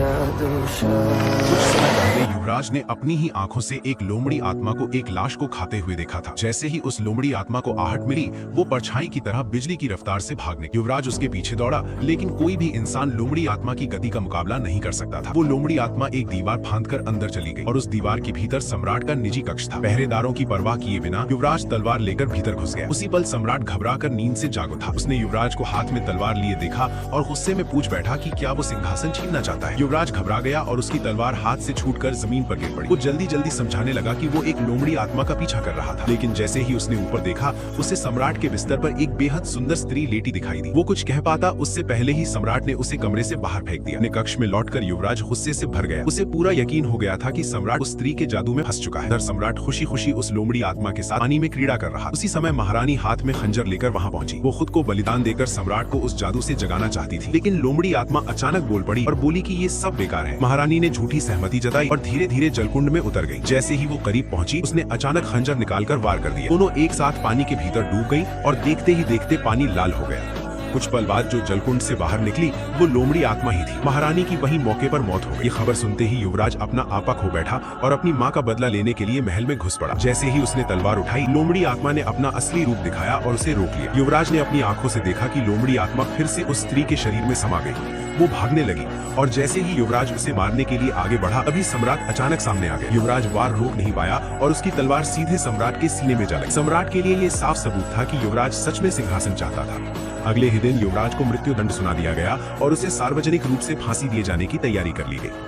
कुछ समय पहले युवराज ने अपनी ही आंखों से एक लोमड़ी आत्मा को एक लाश को खाते हुए देखा था। जैसे ही उस लोमड़ी आत्मा को आहट मिली, वो परछाई की तरह बिजली की रफ्तार से भागने। युवराज उसके पीछे दौड़ा, लेकिन कोई भी इंसान लोमड़ी आत्मा की गति का मुकाबला नहीं कर सकता था। वो लोमड़ी आत्मा एक दीवार फांदकर अंदर चली गई और उस दीवार के भीतर सम्राट का निजी कक्ष था। पहरेदारों की परवाह किए बिना युवराज तलवार लेकर भीतर घुस गया। उसी पल सम्राट घबराकर नींद से जाग उठा। उसने युवराज को हाथ में तलवार लिए देखा और गुस्से में पूछ बैठा कि क्या वो सिंहासन छीनना चाहता है। युवराज घबरा गया और उसकी तलवार हाथ से छूटकर जमीन पर गिर पड़ी। वो जल्दी समझाने लगा कि वो एक लोमड़ी आत्मा का पीछा कर रहा था, लेकिन जैसे ही उसने ऊपर देखा, उसे सम्राट के बिस्तर पर एक बेहद सुंदर स्त्री लेटी दिखाई दी। वो कुछ कह पाता उससे पहले ही सम्राट ने उसे कमरे से बाहर फेंक दिया। अपने कक्ष में लौटकर युवराज गुस्से से भर गया। उसे पूरा यकीन हो गया था कि सम्राट उस स्त्री के जादू में फंस चुका है। सम्राट खुशी उस लोमड़ी आत्मा के साथ पानी में क्रीड़ा कर रहा। उसी समय महारानी हाथ में खंजर लेकर वहां पहुंची। वो खुद को बलिदान देकर सम्राट को उस जादू से जगाना चाहती थी, लेकिन लोमड़ी आत्मा अचानक बोल पड़ी और बोली कि ये सब बेकार है। महारानी ने झूठी सहमति जताई और धीरे जलकुंड में उतर गई। जैसे ही वो करीब पहुंची, उसने अचानक खंजर निकालकर वार कर दिया। दोनों एक साथ पानी के भीतर डूब गई और देखते ही देखते पानी लाल हो गया। कुछ पल बाद जो जलकुंड से बाहर निकली, वो लोमड़ी आत्मा ही थी। महारानी की वहीं मौके पर मौत हो गई। ये खबर सुनते ही युवराज अपना आपा खो बैठा और अपनी माँ का बदला लेने के लिए महल में घुस पड़ा। जैसे ही उसने तलवार उठाई, लोमड़ी आत्मा ने अपना असली रूप दिखाया और उसे रोक लिया। युवराज ने अपनी आंखों से देखा कि लोमड़ी आत्मा फिर से उस स्त्री के शरीर में समा गई। वो भागने लगी और जैसे ही युवराज उसे मारने के लिए आगे बढ़ा, तभी सम्राट अचानक सामने आ गया। युवराज वार रोक नहीं पाया और उसकी तलवार सीधे सम्राट के सीने में जा लगी। सम्राट के लिए ये साफ सबूत था कि युवराज सच में सिंहासन चाहता था। अगले ही दिन युवराज को मृत्यु दंड सुना दिया गया और उसे सार्वजनिक रूप से फांसी दिए जाने की तैयारी कर ली गई।